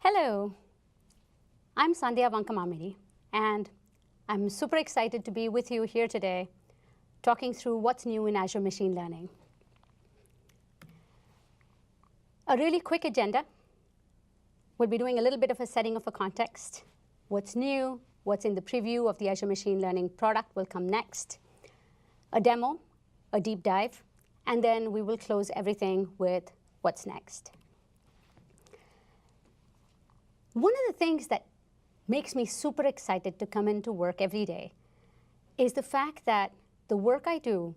Hello, I'm Sandhya Vankamamidi, and I'm super excited to be with you here today talking through what's new in Azure Machine Learning. A really quick agenda. We'll be doing a little bit of a setting of a context. What's new, what's in the preview of the Azure Machine Learning product will come next. A demo, a deep dive, and then we will close everything with what's next. One of the things that makes me super excited to come into work every day is the fact that the work I do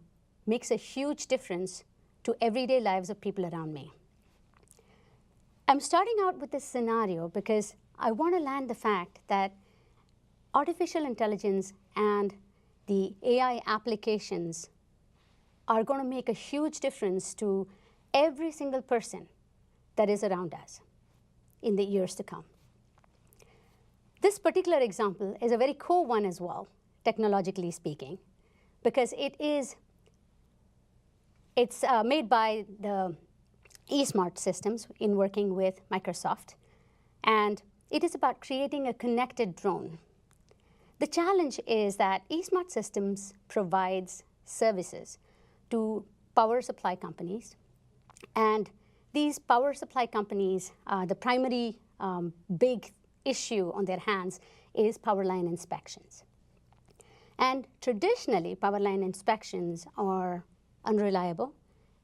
makes a huge difference to everyday lives of people around me. I'm starting out with this scenario because I want to land the fact that artificial intelligence and the AI applications are going to make a huge difference to every single person that is around us in the years to come. This particular example is a very cool one as well, technologically speaking, because it's made by the eSmart systems in working with Microsoft, and it is about creating a connected drone. The challenge is that eSmart systems provides services to power supply companies, and these power supply companies, the primary big issue on their hands is power line inspections. And traditionally, power line inspections are unreliable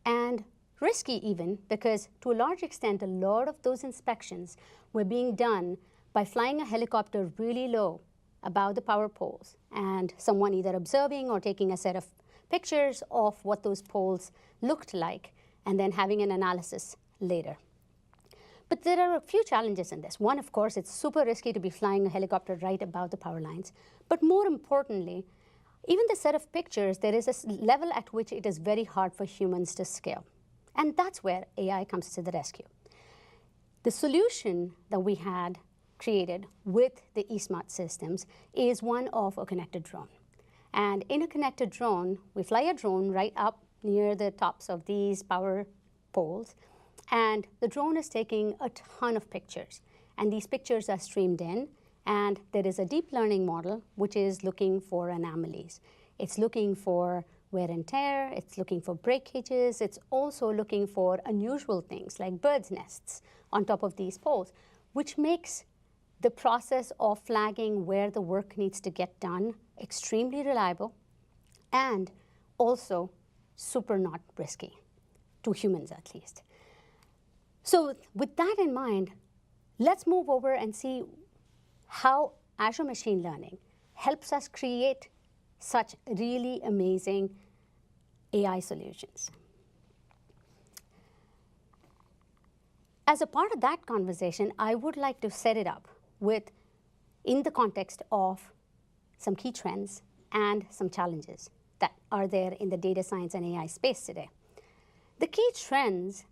and risky even because to a large extent, a lot of those inspections were being done by flying a helicopter really low above the power poles and someone either observing or taking a set of pictures of what those poles looked like and then having an analysis later. But there are a few challenges in this. One, of course, it's super risky to be flying a helicopter right above the power lines. But more importantly, even the set of pictures, there is a level at which it is very hard for humans to scale. And that's where AI comes to the rescue. The solution that we had created with the eSmart systems is one of a connected drone. And in a connected drone, we fly a drone right up near the tops of these power poles. And the drone is taking a ton of pictures. And these pictures are streamed in. And there is a deep learning model which is looking for anomalies. It's looking for wear and tear. It's looking for breakages. It's also looking for unusual things like birds' nests on top of these poles, which makes the process of flagging where the work needs to get done extremely reliable and also super not risky, to humans at least. So with that in mind, let's move over and see how Azure Machine Learning helps us create such really amazing AI solutions. As a part of that conversation, I would like to set it up in the context of some key trends and some challenges that are there in the data science and AI space today. The key trends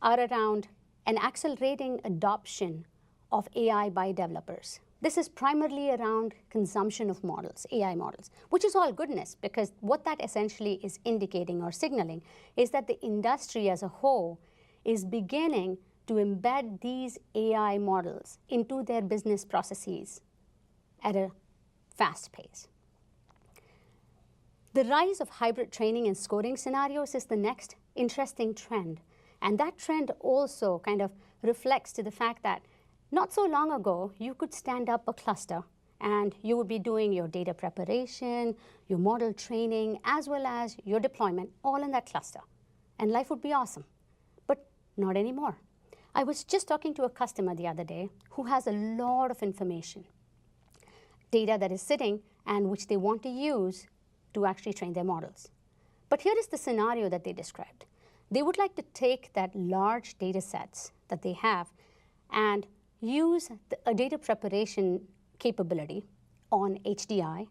are around an accelerating adoption of AI by developers. This is primarily around consumption of models, AI models, which is all goodness because what that essentially is indicating or signaling is that the industry as a whole is beginning to embed these AI models into their business processes at a fast pace. The rise of hybrid training and scoring scenarios is the next interesting trend. And that trend also kind of reflects to the fact that not so long ago, you could stand up a cluster and you would be doing your data preparation, your model training, as well as your deployment, all in that cluster. And life would be awesome. But not anymore. I was just talking to a customer the other day who has a lot of information, data that is sitting and which they want to use to actually train their models. But here is the scenario that they described. They would like to take that large data sets that they have and use a data preparation capability on HDI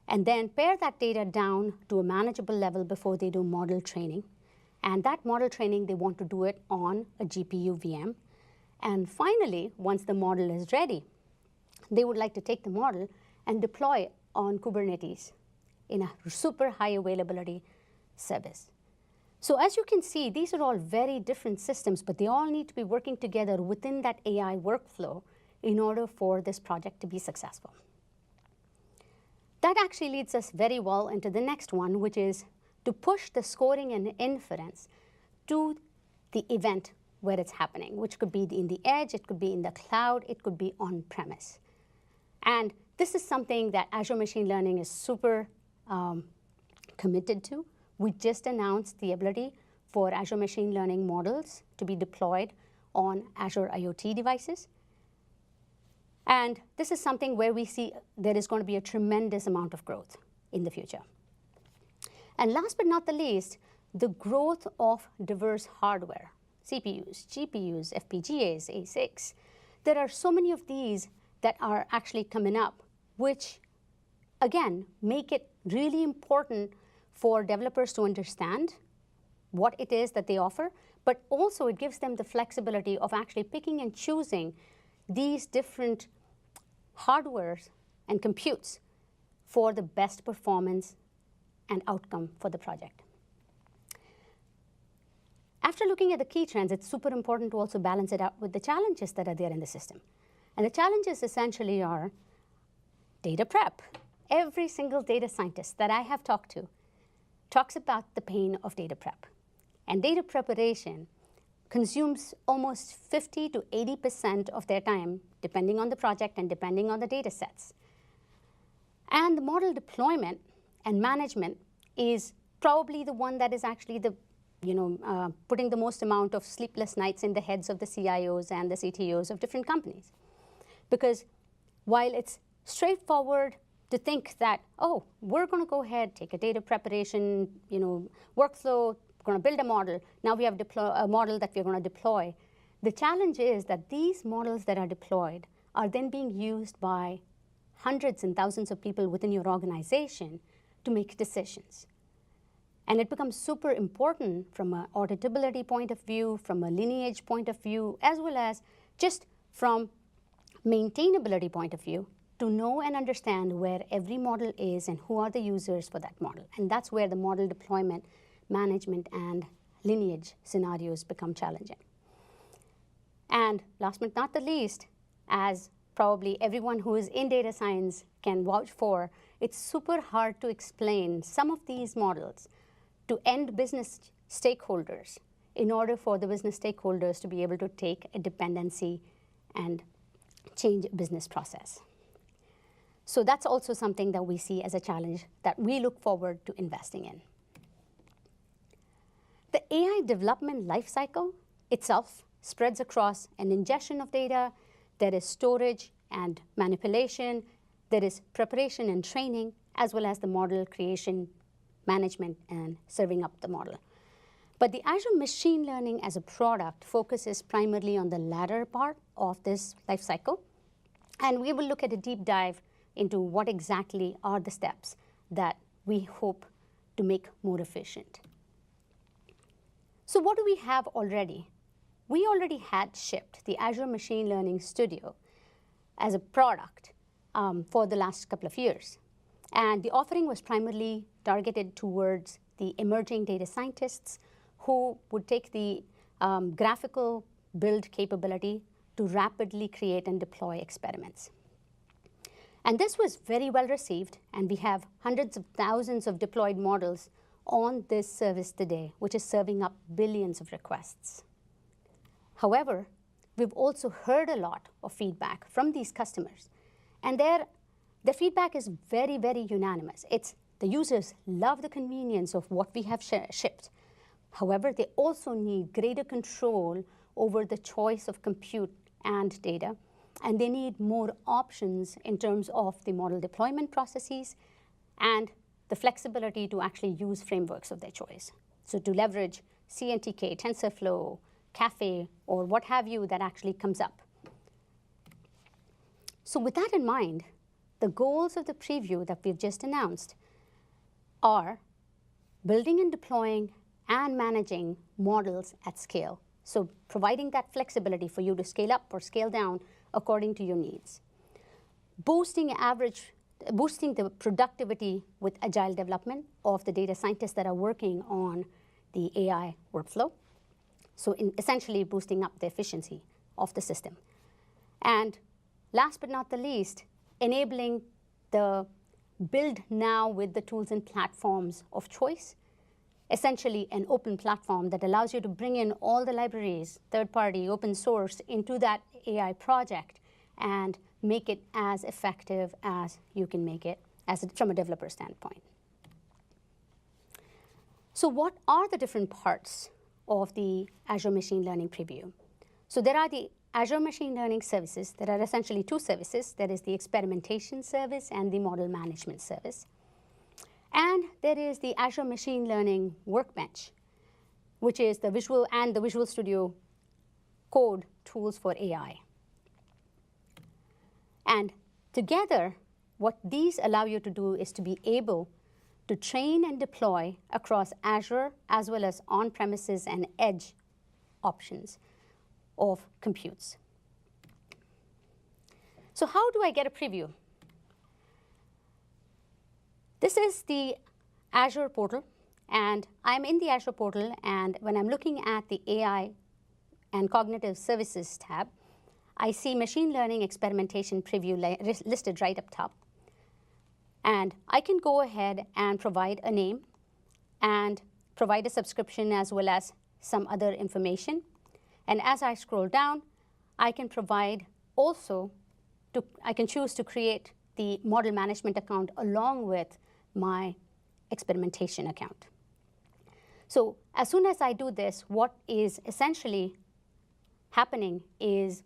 and then pare that data down to a manageable level before they do model training. And that model training, they want to do it on a GPU VM. And finally, once the model is ready, they would like to take the model and deploy it on Kubernetes in a super high availability service. So as you can see, these are all very different systems, but they all need to be working together within that AI workflow in order for this project to be successful. That actually leads us very well into the next one, which is to push the scoring and inference to the event where it's happening, which could be in the edge, it could be in the cloud, it could be on-premise. And this is something that Azure Machine Learning is super committed to. We just announced the ability for Azure Machine Learning models to be deployed on Azure IoT devices. And this is something where we see there is going to be a tremendous amount of growth in the future. And last but not the least, the growth of diverse hardware, CPUs, GPUs, FPGAs, ASICs. There are so many of these that are actually coming up, which, again, make it really important for developers to understand what it is that they offer, but also it gives them the flexibility of actually picking and choosing these different hardwares and computes for the best performance and outcome for the project. After looking at the key trends, it's super important to also balance it out with the challenges that are there in the system. And the challenges essentially are data prep. Every single data scientist that I have talked to talks about the pain of data prep. And data preparation consumes almost 50 to 80% of their time, depending on the project and depending on the data sets. And the model deployment and management is probably the one that is actually the, putting the most amount of sleepless nights in the heads of the CIOs and the CTOs of different companies. Because while it's straightforward to think that, oh, we're going to go ahead, take a data preparation, workflow, we're going to build a model. Now we have a model that we're going to deploy. The challenge is that these models that are deployed are then being used by hundreds and thousands of people within your organization to make decisions. And it becomes super important from an auditability point of view, from a lineage point of view, as well as just from maintainability point of view, to know and understand where every model is and who are the users for that model. And that's where the model deployment, management, and lineage scenarios become challenging. And last but not the least, as probably everyone who is in data science can vouch for, it's super hard to explain some of these models to end business stakeholders in order for the business stakeholders to be able to take a dependency and change business process. So that's also something that we see as a challenge that we look forward to investing in. The AI development lifecycle itself spreads across an ingestion of data. There is storage and manipulation. There is preparation and training, as well as the model creation, management, and serving up the model. But the Azure Machine Learning as a product focuses primarily on the latter part of this lifecycle. And we will look at a deep dive into what exactly are the steps that we hope to make more efficient. So what do we have already? We already had shipped the Azure Machine Learning Studio as a product for the last couple of years. And the offering was primarily targeted towards the emerging data scientists who would take the graphical build capability to rapidly create and deploy experiments. And this was very well received, and we have hundreds of thousands of deployed models on this service today, which is serving up billions of requests. However, we've also heard a lot of feedback from these customers, and their feedback is very, very unanimous. It's the users love the convenience of what we have shipped. However, they also need greater control over the choice of compute and data, and they need more options in terms of the model deployment processes and the flexibility to actually use frameworks of their choice. So to leverage CNTK, TensorFlow, Caffe, or what have you that actually comes up. So with that in mind, the goals of the preview that we've just announced are building and deploying and managing models at scale. So providing that flexibility for you to scale up or scale down according to your needs. Boosting the productivity with agile development of the data scientists that are working on the AI workflow. So essentially boosting up the efficiency of the system. And last but not the least, enabling the build now with the tools and platforms of choice, essentially an open platform that allows you to bring in all the libraries, third-party, open source, into that AI project and make it as effective as you can make it from a developer standpoint. So what are the different parts of the Azure Machine Learning preview? So there are the Azure Machine Learning services. There are essentially two services. There is the experimentation service and the model management service. And there is the Azure Machine Learning Workbench, which is the Visual and the Visual Studio Code tools for AI. And together, what these allow you to do is to be able to train and deploy across Azure as well as on-premises and edge options of computes. So how do I get a preview? This is the Azure portal, and I'm in the Azure portal, and when I'm looking at the AI and Cognitive Services tab, I see Machine Learning Experimentation Preview listed right up top. And I can go ahead and provide a name and provide a subscription as well as some other information. And as I scroll down, I can provide also, I can choose to create the model management account along with my experimentation account. So as soon as I do this, what is essentially happening is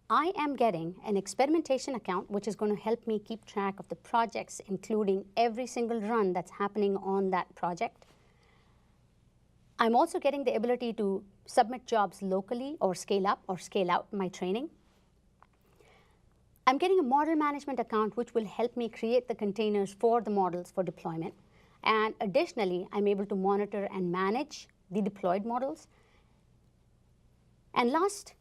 I am getting an experimentation account, which is going to help me keep track of the projects, including every single run that's happening on that project. I'm also getting the ability to submit jobs locally or scale up or scale out my training. I'm getting a model management account, which will help me create the containers for the models for deployment. And additionally, I'm able to monitor and manage the deployed models. And last,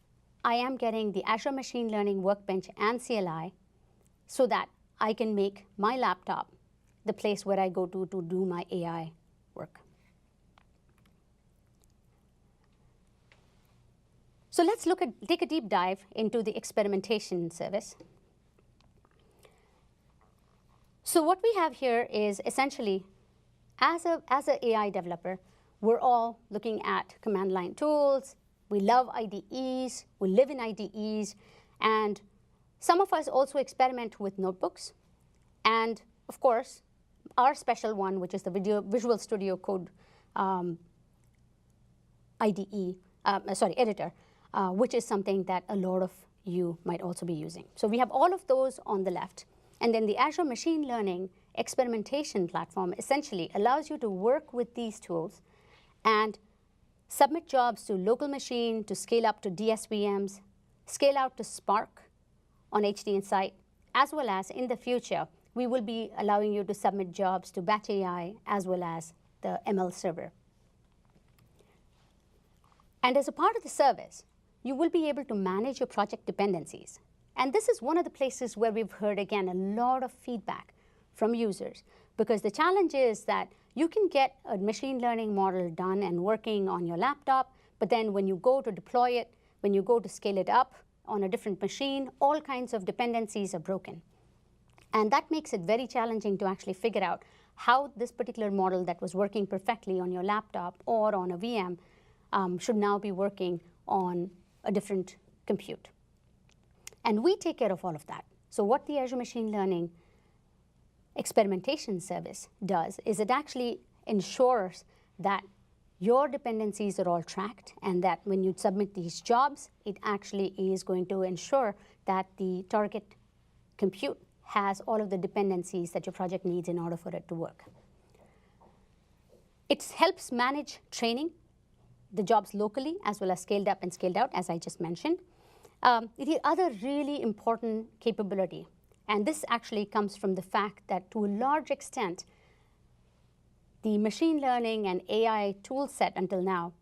I am getting the Azure Machine Learning Workbench and CLI so that I can make my laptop the place where I go to do my AI work. So let's take a deep dive into the experimentation service. So what we have here is essentially, as an AI developer, we're all looking at command line tools. We love IDEs, we live in IDEs, and some of us also experiment with notebooks. And of course, our special one, which is the Visual Studio Code editor, which is something that a lot of you might also be using. So we have all of those on the left. And then the Azure Machine Learning Experimentation Platform essentially allows you to work with these tools and submit jobs to local machine, to scale up to DSVMs, scale out to Spark on HD Insight, as well as in the future, we will be allowing you to submit jobs to Batch AI as well as the ML server. And as a part of the service, you will be able to manage your project dependencies. And this is one of the places where we've heard, again, a lot of feedback from users, because the challenge is that you can get a machine learning model done and working on your laptop, but then when you go to deploy it, when you go to scale it up on a different machine, all kinds of dependencies are broken. And that makes it very challenging to actually figure out how this particular model that was working perfectly on your laptop or on a VM should now be working on a different compute. And we take care of all of that. So what the Azure Machine Learning Experimentation Service does is it actually ensures that your dependencies are all tracked, and that when you submit these jobs, it actually is going to ensure that the target compute has all of the dependencies that your project needs in order for it to work. It helps manage training the jobs locally as well as scaled up and scaled out, as I just mentioned. The other really important capability, and this actually comes from the fact that to a large extent, the machine learning and AI tool set until now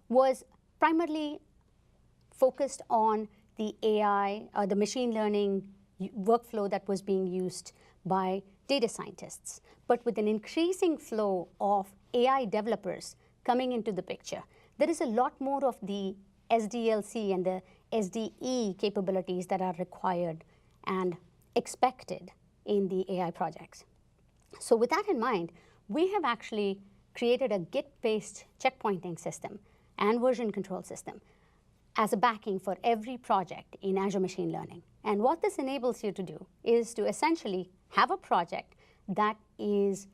was primarily focused on the AI, the machine learning workflow that was being used by data scientists. But with an increasing flow of AI developers coming into the picture. There is a lot more of the SDLC and the SDE capabilities that are required and expected in the AI projects. So with that in mind, we have actually created a Git-based checkpointing system and version control system as a backing for every project in Azure Machine Learning. And what this enables you to do is to essentially have a project that is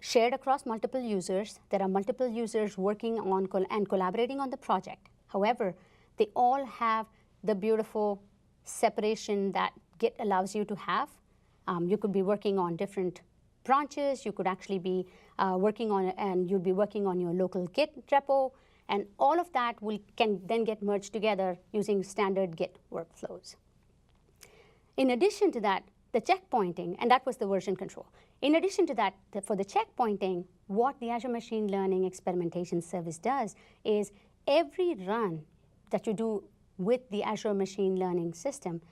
shared across multiple users. There are multiple users working on and collaborating on the project. However, they all have the beautiful separation that Git allows you to have. You could be working on different branches. You could actually be working on, and you'll be working on your local Git repo. And all of that can then get merged together using standard Git workflows. In addition to that, the checkpointing, and that was the version control. In addition to that, for the checkpointing, what the Azure Machine Learning Experimentation Service does is every run that you do with the Azure Machine Learning system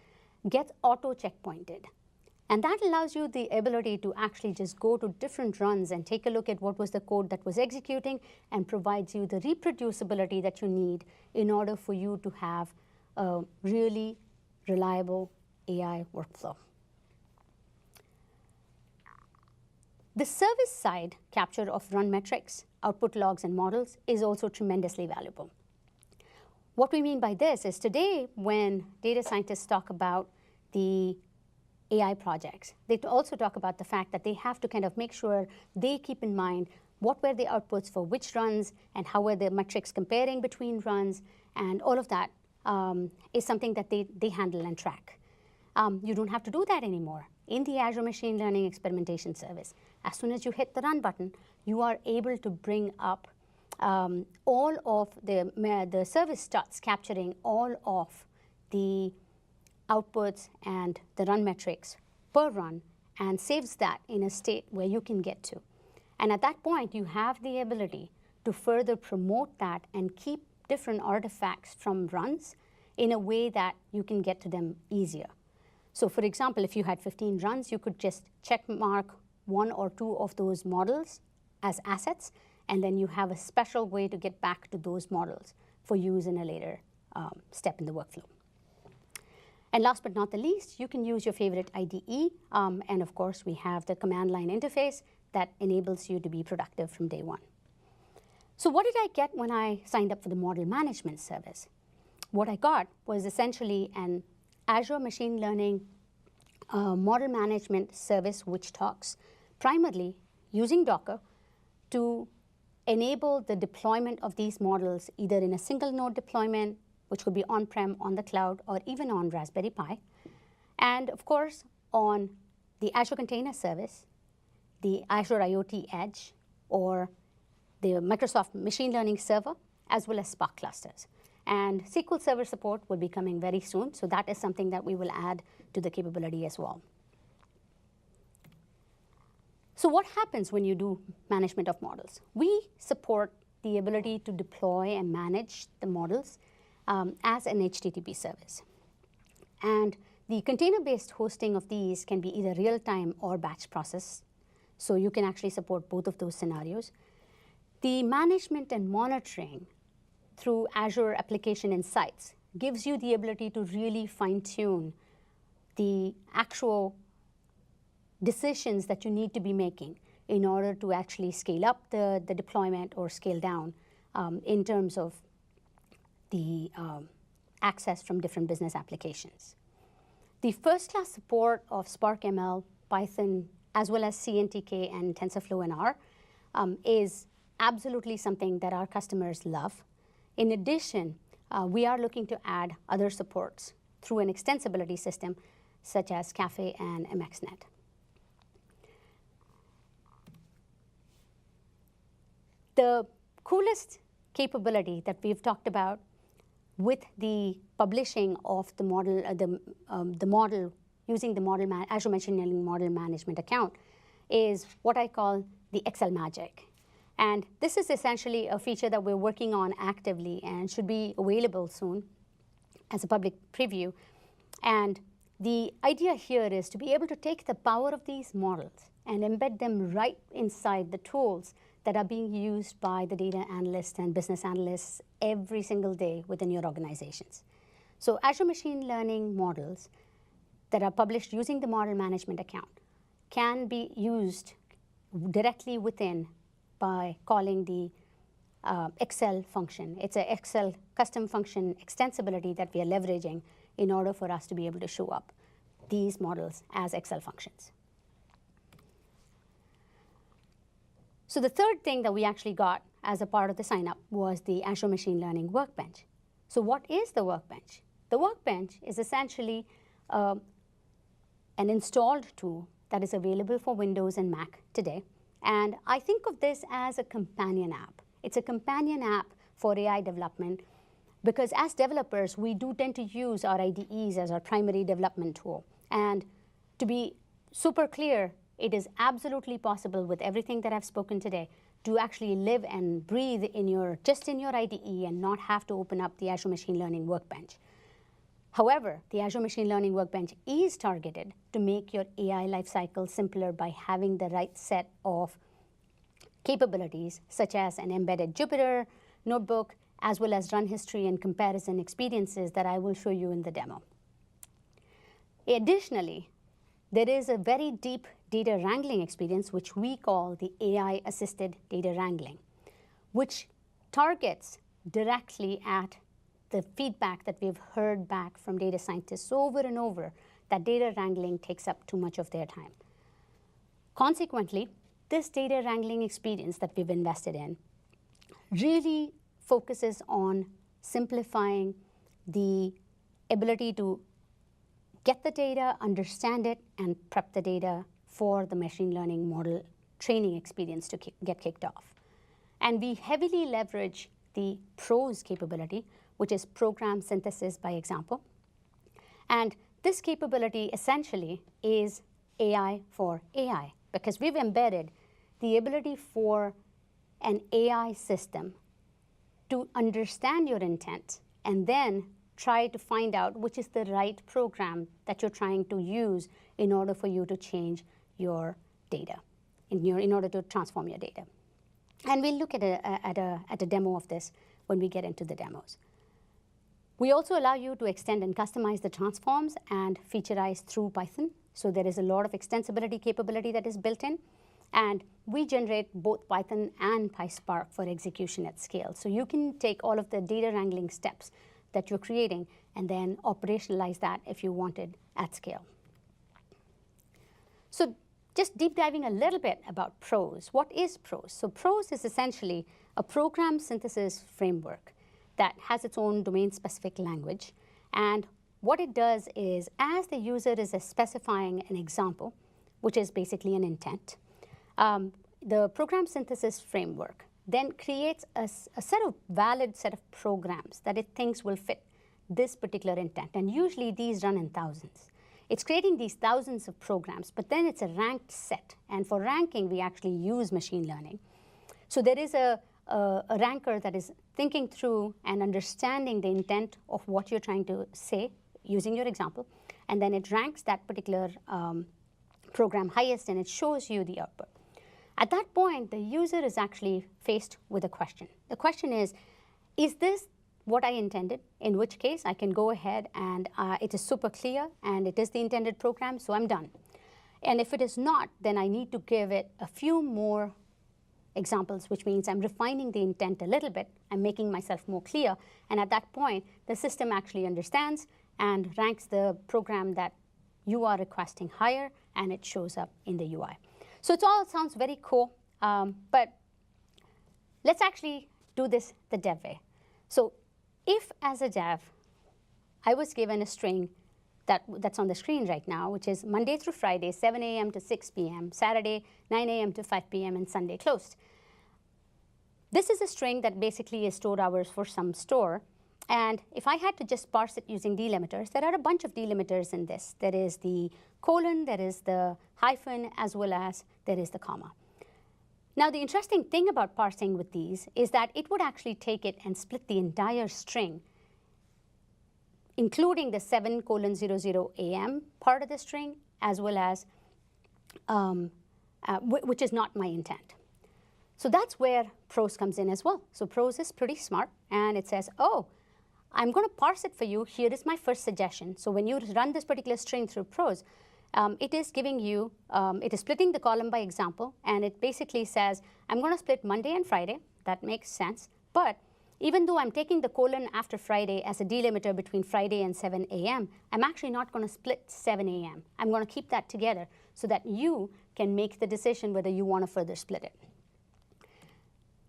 gets auto checkpointed. And that allows you the ability to actually just go to different runs and take a look at what was the code that was executing and provides you the reproducibility that you need in order for you to have a really reliable AI workflow. The service side capture of run metrics, output logs, and models is also tremendously valuable. What we mean by this is today when data scientists talk about the AI projects, they also talk about the fact that they have to kind of make sure they keep in mind what were the outputs for which runs and how were the metrics comparing between runs, and all of that is something that they handle and track. You don't have to do that anymore. In the Azure Machine Learning Experimentation Service, as soon as you hit the run button, you are able to bring up all of the service starts capturing all of the outputs and the run metrics per run and saves that in a state where you can get to. And at that point, you have the ability to further promote that and keep different artifacts from runs in a way that you can get to them easier. So for example, if you had 15 runs, you could just check mark 1 or 2 of those models as assets, and then you have a special way to get back to those models for use in a later step in the workflow. And last but not the least, you can use your favorite IDE, and of course, we have the command line interface that enables you to be productive from day one. So what did I get when I signed up for the model management service? What I got was essentially an Azure Machine Learning model management service, which talks primarily using Docker to enable the deployment of these models either in a single node deployment, which could be on-prem, on the cloud, or even on Raspberry Pi. And of course, on the Azure Container Service, the Azure IoT Edge, or the Microsoft Machine Learning Server, as well as Spark clusters. And SQL Server support will be coming very soon, so that is something that we will add to the capability as well. So what happens when you do management of models? We support the ability to deploy and manage the models as an HTTP service. And the container-based hosting of these can be either real-time or batch process, so you can actually support both of those scenarios. The management and monitoring through Azure Application Insights gives you the ability to really fine-tune the actual decisions that you need to be making in order to actually scale up the deployment or scale down in terms of the access from different business applications. The first-class support of Spark ML, Python, as well as CNTK and TensorFlow and R is absolutely something that our customers love. In addition, we are looking to add other supports through an extensibility system such as Caffe and MXNet. The coolest capability that we've talked about with the publishing of the model, the model using the Azure Machine Learning Model Management account is what I call the Excel magic. And this is essentially a feature that we're working on actively and should be available soon as a public preview. And the idea here is to be able to take the power of these models and embed them right inside the tools that are being used by the data analysts and business analysts every single day within your organizations. So Azure Machine Learning models that are published using the model management account can be used directly within by calling the Excel function. It's an Excel custom function extensibility that we are leveraging in order for us to be able to show up these models as Excel functions. So the third thing that we actually got as a part of the sign-up was the Azure Machine Learning Workbench. So what is the Workbench? The Workbench is essentially an installed tool that is available for Windows and Mac today. And I think of this as a companion app. It's a companion app for AI development because as developers, we do tend to use our IDEs as our primary development tool. And to be super clear, it is absolutely possible with everything that I've spoken today to actually live and breathe just in your IDE and not have to open up the Azure Machine Learning Workbench. However, the Azure Machine Learning Workbench is targeted to make your AI lifecycle simpler by having the right set of capabilities, such as an embedded Jupyter notebook, as well as run history and comparison experiences that I will show you in the demo. Additionally, there is a very deep data wrangling experience, which we call the AI-assisted data wrangling, which targets directly at the feedback that we've heard back from data scientists over and over that data wrangling takes up too much of their time. Consequently, this data wrangling experience that we've invested in really focuses on simplifying the ability to get the data, understand it, and prep the data for the machine learning model training experience to get kicked off. And we heavily leverage the PROS capability, which is program synthesis by example. And this capability essentially is AI for AI, because we've embedded the ability for an AI system to understand your intent and then try to find out which is the right program that you're trying to use in order for you to change your data, in order to transform your data. And we'll look at a demo of this when we get into the demos. We also allow you to extend and customize the transforms and featureize through Python. So there is a lot of extensibility capability that is built in. And we generate both Python and PySpark for execution at scale. So you can take all of the data wrangling steps that you're creating and then operationalize that if you wanted at scale. So just deep diving a little bit about PROS. What is PROS? So PROS is essentially a program synthesis framework that has its own domain-specific language. And what it does is, as the user is specifying an example, which is basically an intent, the program synthesis framework then creates a valid set of programs that it thinks will fit this particular intent. And usually these run in thousands. It's creating these thousands of programs, but then it's a ranked set. And for ranking, we actually use machine learning. So there is a ranker that is thinking through and understanding the intent of what you're trying to say using your example. And then it ranks that particular program highest, and it shows you the output. At that point, the user is actually faced with a question. The question is this what I intended? In which case, I can go ahead and it is super clear, and it is the intended program, so I'm done. And if it is not, then I need to give it a few more examples, which means I'm refining the intent a little bit. I'm making myself more clear. And at that point, the system actually understands and ranks the program that you are requesting higher, and it shows up in the UI. So it all sounds very cool, but let's actually do this the dev way. So if, as a dev, I was given a string that's on the screen right now, which is Monday through Friday, 7 a.m. to 6 p.m., Saturday, 9 a.m. to 5 p.m., and Sunday closed. This is a string that basically is stored hours for some store. And if I had to just parse it using delimiters, there are a bunch of delimiters in this. There is the colon, there is the hyphen, as well as there is the comma. Now, the interesting thing about parsing with these is that it would actually take it and split the entire string, including the 7:00 a.m. part of the string, as well as, which is not my intent. So that's where PROS comes in as well. So PROS is pretty smart, and it says, oh, I'm going to parse it for you. Here is my first suggestion. So when you run this particular string through PROS, it is giving you, it is splitting the column by example, and it basically says, I'm going to split Monday and Friday. That makes sense. But even though I'm taking the colon after Friday as a delimiter between Friday and 7 a.m., I'm actually not going to split 7 a.m. I'm going to keep that together so that you can make the decision whether you want to further split it.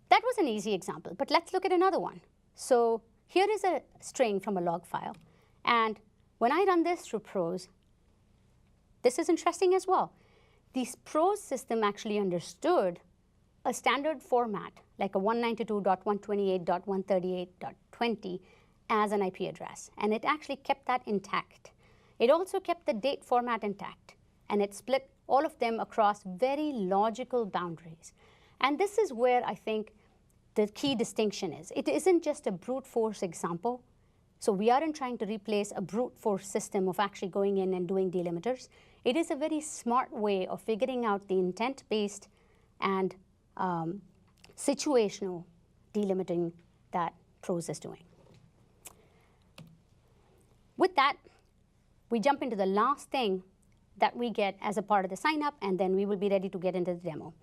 That was an easy example, but let's look at another one. So here is a string from a log file, and when I run this through PROS, this is interesting as well. The PROS system actually understood a standard format, like a 192.128.138.20 as an IP address, and it actually kept that intact. It also kept the date format intact, and it split all of them across very logical boundaries. And this is where I think the key distinction is. It isn't just a brute force example. So we aren't trying to replace a brute force system of actually going in and doing delimiters. It is a very smart way of figuring out the intent-based and situational delimiting that PROS is doing. With that, we jump into the last thing that we get as a part of the sign-up, and then we will be ready to get into the demo.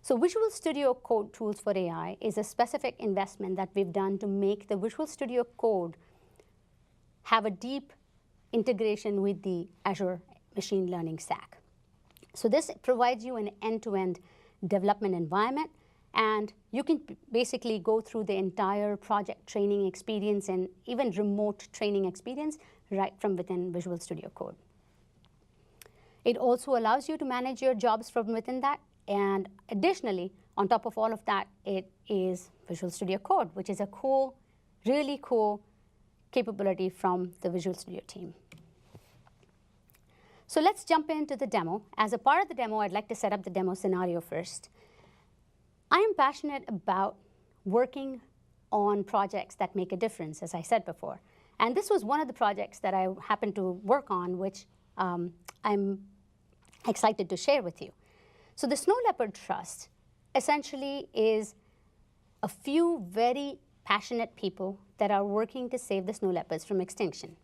So Visual Studio Code Tools for AI is a specific investment that we've done to make the Visual Studio Code have a deep integration with the Azure Machine Learning stack. So this provides you an end-to-end development environment, and you can basically go through the entire project training experience and even remote training experience right from within Visual Studio Code. It also allows you to manage your jobs from within that. And additionally, on top of all of that, it is Visual Studio Code, which is a cool, really cool capability from the Visual Studio team. So let's jump into the demo. As a part of the demo, I'd like to set up the demo scenario first. I am passionate about working on projects that make a difference, as I said before. And this was one of the projects that I happened to work on, which I'm excited to share with you. So the Snow Leopard Trust essentially is a few very passionate people that are working to save the snow leopards from extinction.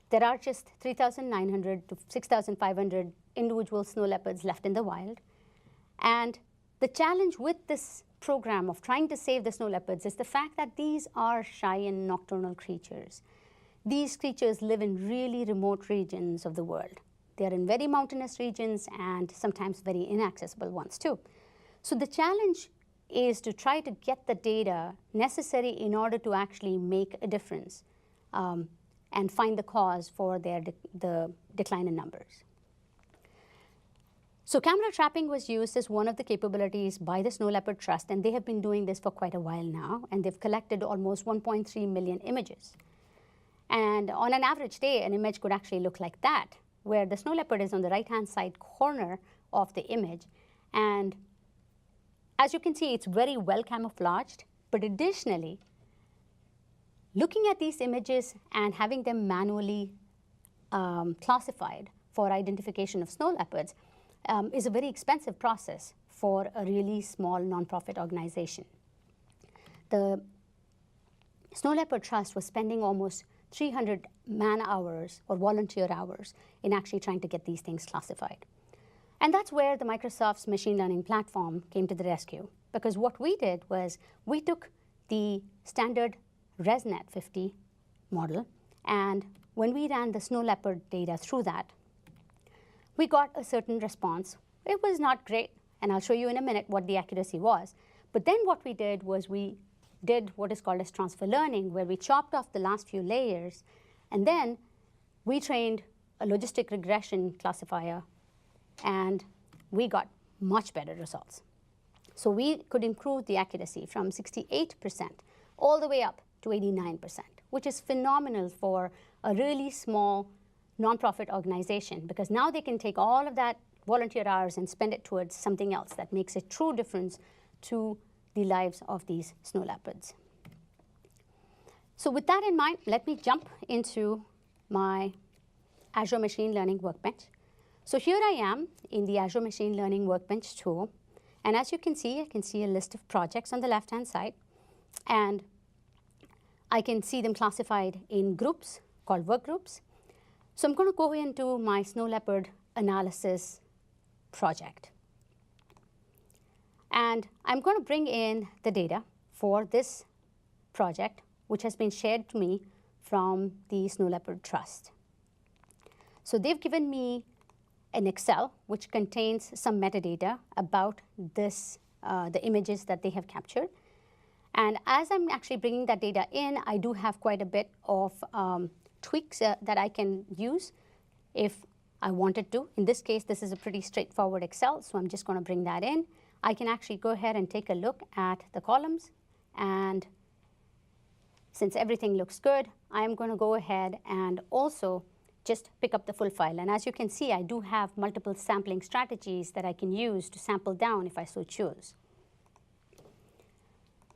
There are just 3,900 to 6,500 individual snow leopards left in the wild. And the challenge with this program of trying to save the snow leopards is the fact that these are shy and nocturnal creatures. These creatures live in really remote regions of the world. They are in very mountainous regions and sometimes very inaccessible ones too. So the challenge is to try to get the data necessary in order to actually make a difference and find the cause for the decline in numbers. So camera trapping was used as one of the capabilities by the Snow Leopard Trust, and they have been doing this for quite a while now, and they've collected almost 1.3 million images. And on an average day, an image could actually look like that, where the snow leopard is on the right-hand side corner of the image. And as you can see, it's very well camouflaged. But additionally, looking at these images and having them manually classified for identification of snow leopards is a very expensive process for a really small nonprofit organization. The Snow Leopard Trust was spending almost 300 man-hours or volunteer hours in actually trying to get these things classified. And that's where the Microsoft's machine learning platform came to the rescue. Because what we did was we took the standard ResNet 50 model, and when we ran the snow leopard data through that, we got a certain response. It was not great, and I'll show you in a minute what the accuracy was. But then what we did was we did what is called as transfer learning, where we chopped off the last few layers, and then we trained a logistic regression classifier, and we got much better results. So we could improve the accuracy from 68% all the way up to 89%, which is phenomenal for a really small nonprofit organization, because now they can take all of that volunteer hours and spend it towards something else that makes a true difference to the lives of these snow leopards. So with that in mind, let me jump into my Azure Machine Learning Workbench. So here I am in the Azure Machine Learning Workbench tool, And as you can see, I can see a list of projects on the left-hand side. And I can see them classified in groups called work groups. So I'm going to go into my snow leopard analysis project. And I'm going to bring in the data for this project, which has been shared to me from the Snow Leopard Trust. So they've given me an Excel which contains some metadata about this, the images that they have captured. And as I'm actually bringing that data in, I do have quite a bit of tweaks that I can use if I wanted to. In this case, this is a pretty straightforward Excel, so I'm just going to bring that in. I can actually go ahead and take a look at the columns, and since everything looks good, I'm going to go ahead and also just pick up the full file. And as you can see, I do have multiple sampling strategies that I can use to sample down if I so choose.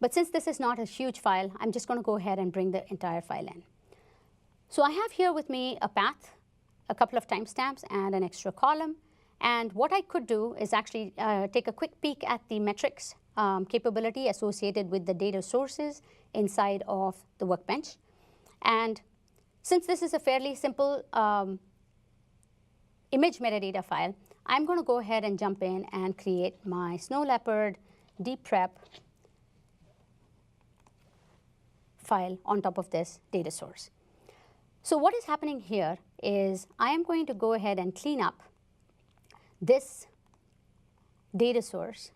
But since this is not a huge file, I'm just going to go ahead and bring the entire file in. So I have here with me a path, a couple of timestamps, and an extra column. And what I could do is actually take a quick peek at the metrics capability associated with the data sources inside of the workbench. And since this is a fairly simple image metadata file, I'm going to go ahead and jump in and create my Snow Leopard dprep file on top of this data source. So what is happening here is I am going to go ahead and clean up this data source.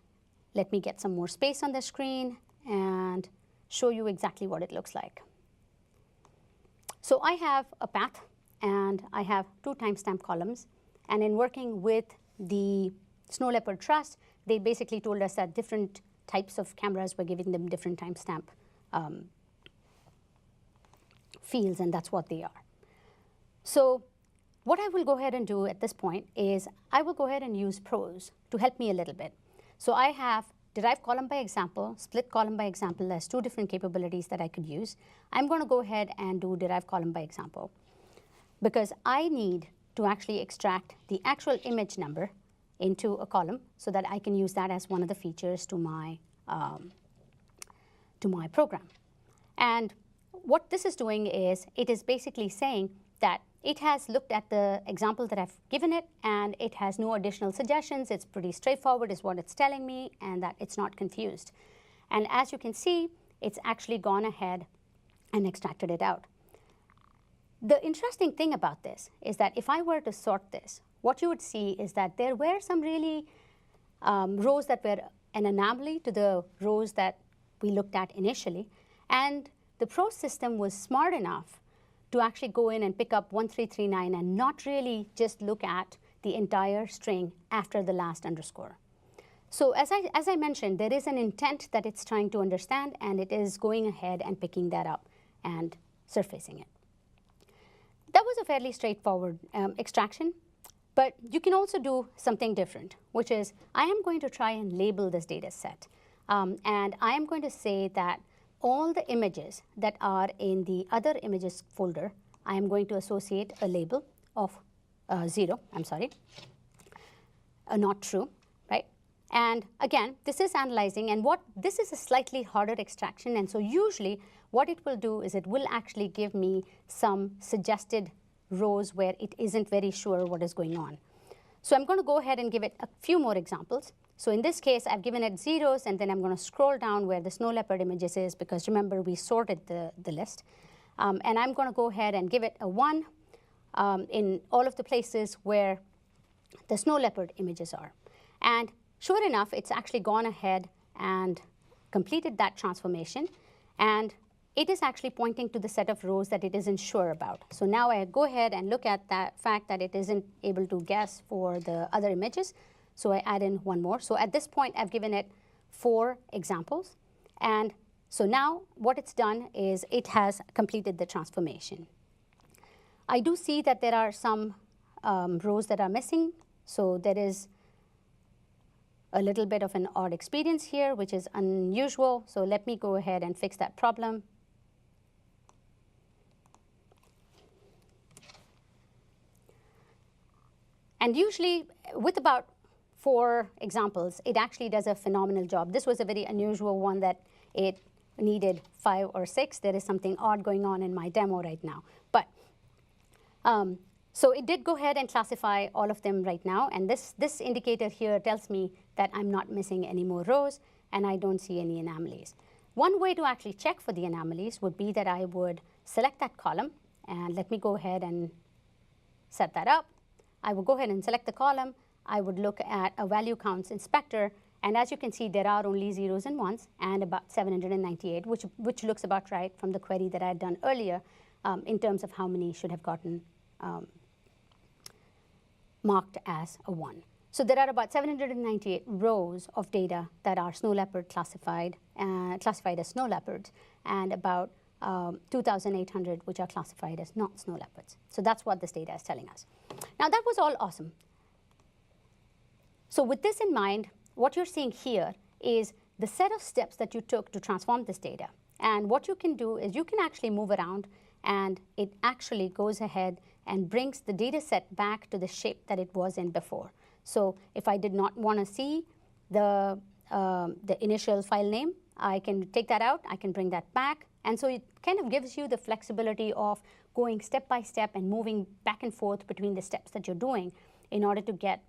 Let me get some more space on the screen and show you exactly what it looks like. So I have a path and I have two timestamp columns. And in working with the Snow Leopard Trust, they basically told us that different types of cameras were giving them different timestamp fields, and that's what they are. So what I will go ahead and do at this point is I will go ahead and use prose to help me a little bit. So I have derived column by example, split column by example as two different capabilities that I could use. I'm going to go ahead and do derived column by example because I need to actually extract the actual image number into a column so that I can use that as one of the features to my program. And what this is doing is it is basically saying that it has looked at the example that I've given it, and it has no additional suggestions. It's pretty straightforward is what it's telling me, and that it's not confused. And as you can see, it's actually gone ahead and extracted it out. The interesting thing about this is that if I were to sort this, what you would see is that there were some really rows that were an anomaly to the rows that we looked at initially. And the prose system was smart enough to actually go in and pick up 1339 and not really just look at the entire string after the last underscore. So as I mentioned, there is an intent that it's trying to understand, and it is going ahead and picking that up and surfacing it. That was a fairly straightforward extraction, but you can also do something different, which is I am going to try and label this data set. And I am going to say that all the images that are in the other images folder, I am going to associate a label of 0, not true, right? And again, this is analyzing, and this is a slightly harder extraction, and so usually what it will do is it will actually give me some suggested rows where it isn't very sure what is going on. So I'm going to go ahead and give it a few more examples. So in this case, I've given it zeros, and then I'm going to scroll down where the Snow Leopard images is, because remember, we sorted the list. And I'm going to go ahead and give it a 1 in all of the places where the Snow Leopard images are. And sure enough, it's actually gone ahead and completed that transformation. And it is actually pointing to the set of rows that it isn't sure about. So now I go ahead and look at that fact that it isn't able to guess for the other images. So I add in one more. So at this point, I've given it 4 examples. And so now what it's done is it has completed the transformation. I do see that there are some rows that are missing. So there is a little bit of an odd experience here, which is unusual. So let me go ahead and fix that problem. And usually, with about 4 examples, it actually does a phenomenal job. This was a very unusual one that it needed 5 or 6. There is something odd going on in my demo right now. But so it did go ahead and classify all of them right now. And this indicator here tells me that I'm not missing any more rows, and I don't see any anomalies. One way to actually check for the anomalies would be that I would select that column. And let me go ahead and set that up. I will go ahead and select the column. I would look at a value counts inspector. And as you can see, there are only zeros and ones and about 798, which looks about right from the query that I had done earlier in terms of how many should have gotten marked as a 1. So there are about 798 rows of data that are snow leopard classified as snow leopards, and about 2,800 which are classified as not snow leopards. So that's what this data is telling us. Now that was all awesome. So with this in mind, what you're seeing here is the set of steps that you took to transform this data. And what you can do is you can actually move around, and it actually goes ahead and brings the data set back to the shape that it was in before. So if I did not want to see the initial file name, I can take that out, I can bring that back. And so it kind of gives you the flexibility of going step by step and moving back and forth between the steps that you're doing in order to get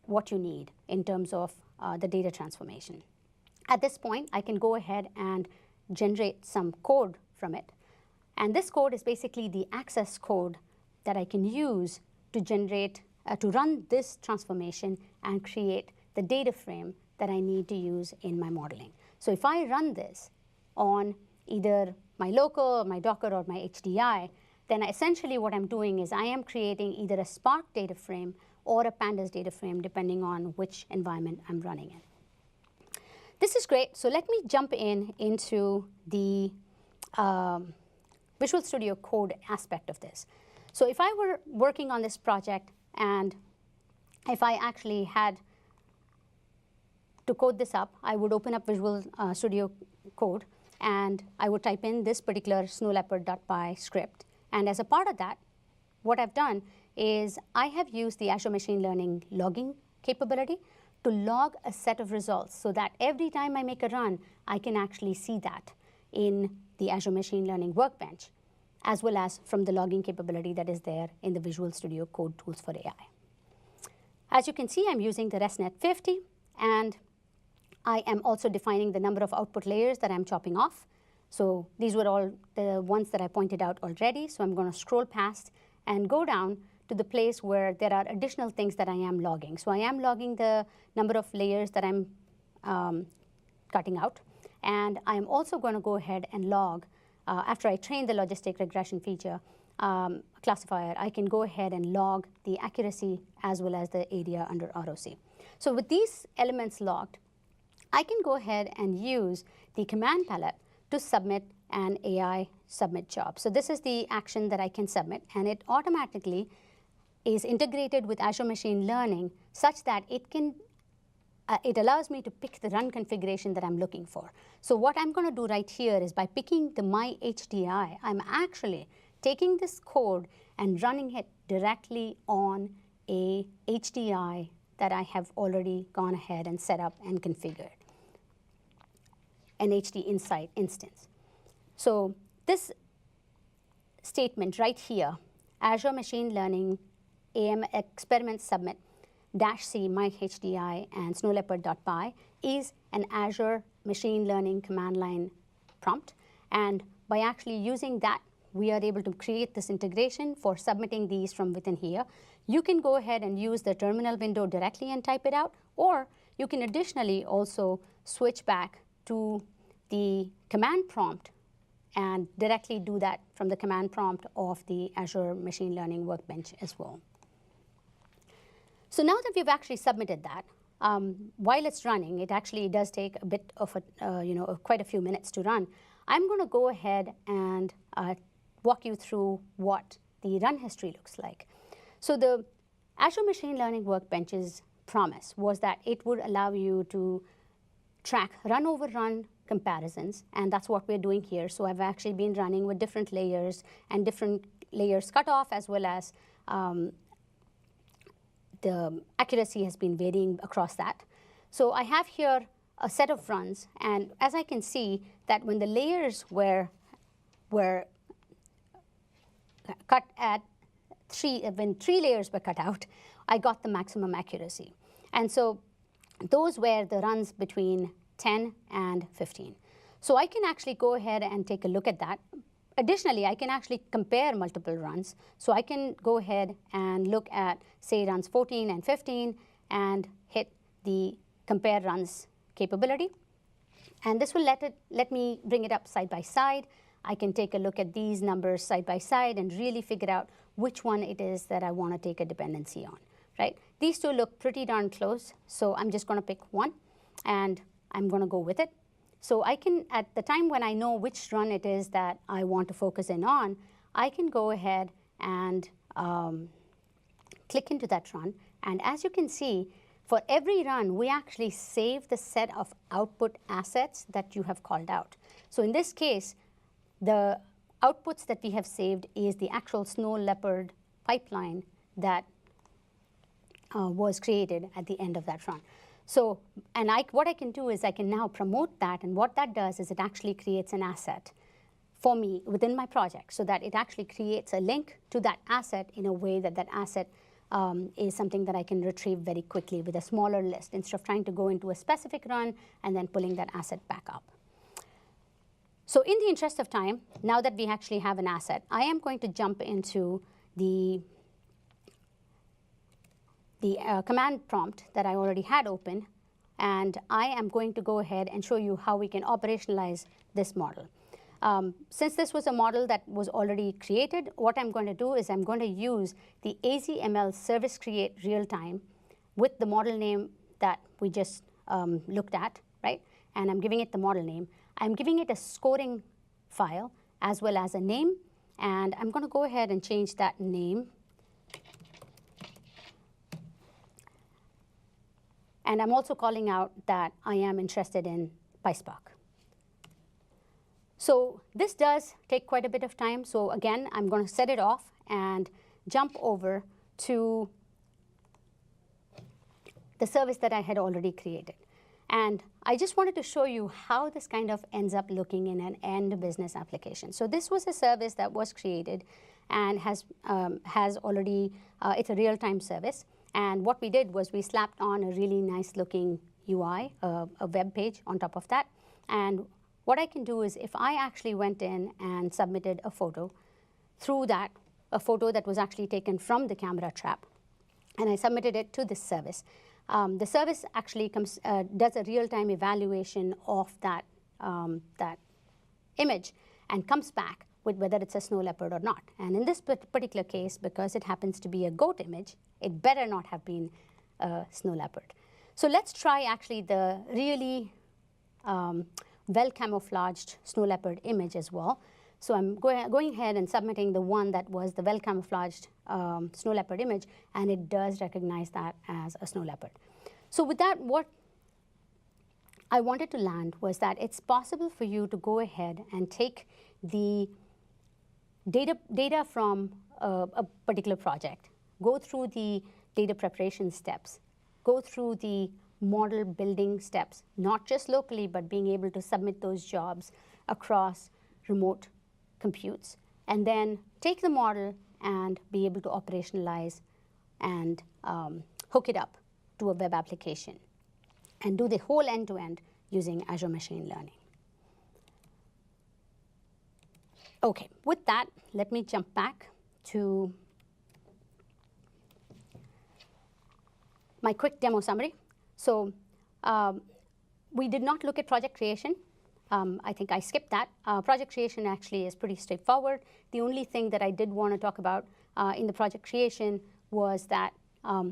what you need in terms of the data transformation. At this point, I can go ahead and generate some code from it. And this code is basically the access code that I can use to generate, to run this transformation and create the data frame that I need to use in my modeling. So if I run this on either my local, my Docker, or my HDI, then essentially what I'm doing is I am creating either a Spark data frame or a Pandas data frame, depending on which environment I'm running in. This is great. So let me jump into the Visual Studio Code aspect of this. So if I were working on this project, and if I actually had to code this up, I would open up Visual Studio Code, and I would type in this particular snowleopard.py script. And as a part of that, what I've done is I have used the Azure Machine Learning logging capability to log a set of results so that every time I make a run, I can actually see that in the Azure Machine Learning workbench, as well as from the logging capability that is there in the Visual Studio Code tools for AI. As you can see, I'm using the ResNet 50, and I am also defining the number of output layers that I'm chopping off. So these were all the ones that I pointed out already. So I'm going to scroll past and go down to the place where there are additional things that I am logging. So I am logging the number of layers that I'm cutting out. And I'm also going to go ahead and log, after I train the logistic regression feature classifier, I can go ahead and log the accuracy as well as the area under ROC. So with these elements logged, I can go ahead and use the command palette to submit an AI submit job. So this is the action that I can submit, and it automatically is integrated with Azure Machine Learning such that it can it allows me to pick the run configuration that I'm looking for. So what I'm going to do right here is by picking the my HDI, I'm actually taking this code and running it directly on a HDI that I have already gone ahead and set up and configured, an HD Insight instance. So this statement right here, Azure Machine Learning AM experiment submit -c my HDI and snowleopard.py is an Azure Machine Learning command line prompt. And by actually using that, we are able to create this integration for submitting these from within here. You can go ahead and use the terminal window directly and type it out, or you can additionally also switch back to the command prompt and directly do that from the command prompt of the Azure Machine Learning workbench as well. So now that we've actually submitted that, while it's running, it actually does take a bit of quite a few minutes to run. I'm going to go ahead and walk you through what the run history looks like. So the Azure Machine Learning Workbench's promise was that it would allow you to track run over run comparisons, and that's what we're doing here. So I've actually been running with different layers and different layers cut off, as well as the accuracy has been varying across that. So I have here a set of runs, and as I can see that when the layers were cut at when 3 layers were cut out, I got the maximum accuracy. And so those were the runs between 10 and 15. So I can actually go ahead and take a look at that. Additionally, I can actually compare multiple runs. So I can go ahead and look at, say, runs 14 and 15 and hit the compare runs capability. And this will let me bring it up side by side. I can take a look at these numbers side by side and really figure out which one it is that I want to take a dependency on, right? These two look pretty darn close, so I'm just going to pick one, and I'm going to go with it. So I can, at the time when I know which run it is that I want to focus in on, I can go ahead and click into that run. And as you can see, for every run, we actually save the set of output assets that you have called out. So in this case, the outputs that we have saved is the actual snow leopard pipeline that was created at the end of that run. So, and what I can do is I can now promote that, and what that does is it actually creates an asset for me within my project, so that it actually creates a link to that asset in a way that that asset is something that I can retrieve very quickly with a smaller list, instead of trying to go into a specific run and then pulling that asset back up. So in the interest of time, now that we actually have an asset, I am going to jump into the command prompt that I already had open, and I am going to go ahead and show you how we can operationalize this model. Since this was a model that was already created, what I'm going to do is I'm going to use the AZML service create real-time with the model name that we just looked at, right? And I'm giving it the model name. I'm giving it a scoring file as well as a name, and I'm going to go ahead and change that name. And I'm also calling out that I am interested in PySpark. So this does take quite a bit of time. So again, I'm going to set it off and jump over to the service that I had already created. And I just wanted to show you how this kind of ends up looking in an end business application. So this was a service that was created and has already, it's a real-time service. And what we did was we slapped on a really nice looking UI, a web page on top of that. And what I can do is if I actually went in and submitted a photo through that, a photo that was actually taken from the camera trap, and I submitted it to this service, the service actually does a real-time evaluation of that image and comes back with whether it's a snow leopard or not. And in this particular case, because it happens to be a goat image, it better not have been a snow leopard. So let's try actually the really well-camouflaged snow leopard image as well. So I'm going ahead and submitting the one that was the well-camouflaged snow leopard image, and it does recognize that as a snow leopard. So with that, what I wanted to land was that it's possible for you to go ahead and take the data from a particular project, go through the data preparation steps, go through the model building steps, not just locally, but being able to submit those jobs across remote computes, and then take the model and be able to operationalize and hook it up to a web application and do the whole end-to-end using Azure Machine Learning. Okay, with that, let me jump back to my quick demo summary. So we did not look at project creation. I think I skipped that. Project creation actually is pretty straightforward. The only thing that I did want to talk about in the project creation was that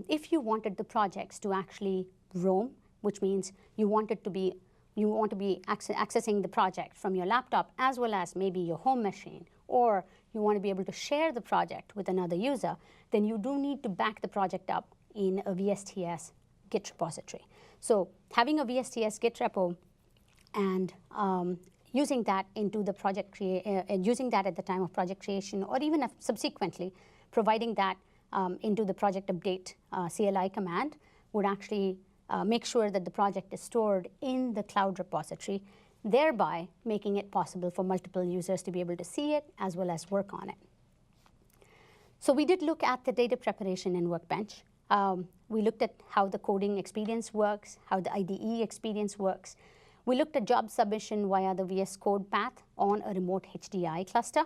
if you wanted the projects to actually roam, which means you want to be accessing the project from your laptop as well as maybe your home machine, or you want to be able to share the project with another user, then you do need to back the project up in a VSTS Git repository. So having a VSTS Git repo and using that into the project using that at the time of project creation, or even subsequently providing that into the project update CLI command would actually make sure that the project is stored in the cloud repository, thereby making it possible for multiple users to be able to see it as well as work on it. So we did look at the data preparation in Workbench. We looked at how the coding experience works, how the IDE experience works. We looked at job submission via the VS Code path on a remote HDI cluster.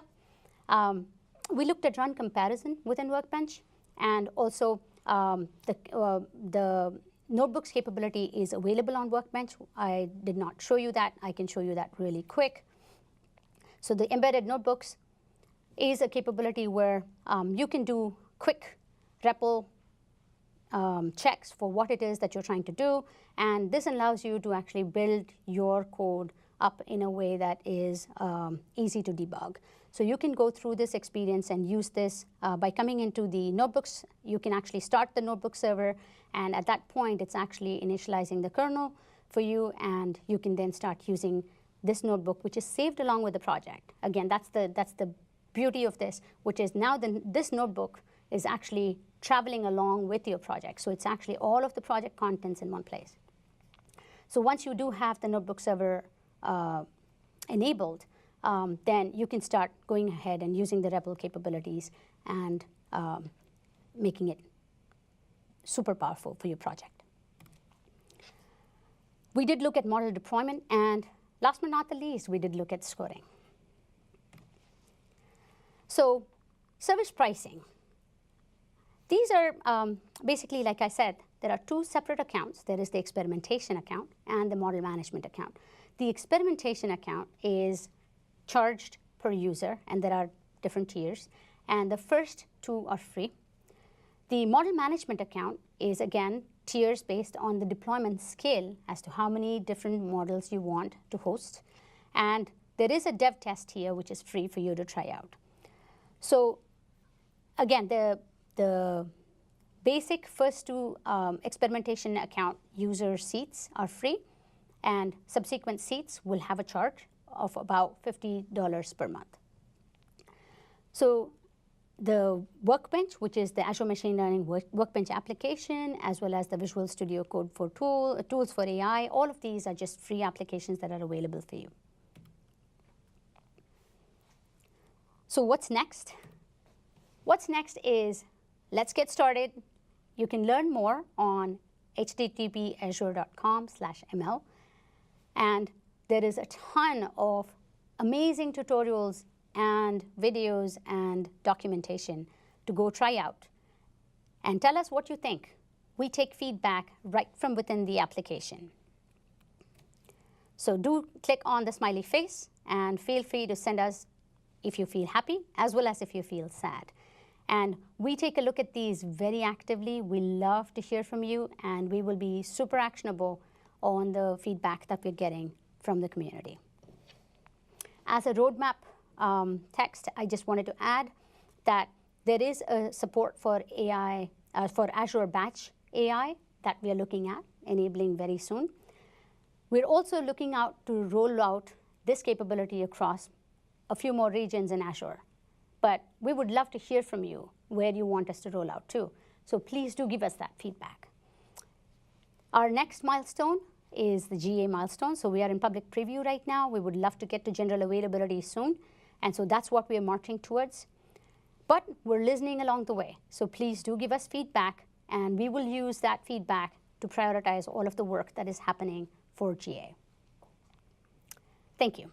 We looked at run comparison within Workbench, and also the notebooks capability is available on Workbench. I did not show you that. I can show you that really quick. So the embedded notebooks is a capability where you can do quick REPL checks for what it is that you're trying to do, and this allows you to actually build your code up in a way that is easy to debug. So you can go through this experience and use this by coming into the notebooks. You can actually start the notebook server, and at that point it's actually initializing the kernel for you, and you can then start using this notebook, which is saved along with the project. Again, that's the beauty of this, which is now this notebook is actually traveling along with your project. So it's actually all of the project contents in one place. So once you do have the notebook server enabled, then you can start going ahead and using the REPL capabilities and making it super powerful for your project. We did look at model deployment, and last but not the least, we did look at scoring. So service pricing. These are basically, like I said, there are two separate accounts. There is the experimentation account and the model management account. The experimentation account is charged per user, and there are different tiers. And the first two are free. The model management account is, again, tiers based on the deployment scale as to how many different models you want to host. And there is a dev test here, which is free for you to try out. So again, the basic first two experimentation account user seats are free, and subsequent seats will have a charge of about $50 per month. So the Workbench, which is the Azure Machine Learning Workbench application, as well as the Visual Studio Code for Tools for AI, all of these are just free applications that are available for you. So what's next? What's next is, let's get started. You can learn more on http://azure.com/ml. And there is a ton of amazing tutorials and videos and documentation to go try out. And tell us what you think. We take feedback right from within the application. So do click on the smiley face and feel free to send us if you feel happy, as well as if you feel sad. And we take a look at these very actively. We love to hear from you, and we will be super actionable on the feedback that we're getting from the community. As a roadmap text, I just wanted to add that there is a support for AI, for Azure Batch AI that we are looking at enabling very soon. We're also looking out to roll out this capability across a few more regions in Azure. But we would love to hear from you where you want us to roll out to. So please do give us that feedback. Our next milestone is the GA milestone. So we are in public preview right now. We would love to get to general availability soon. And so that's what we are marching towards. But we're listening along the way. So please do give us feedback, and we will use that feedback to prioritize all of the work that is happening for GA. Thank you.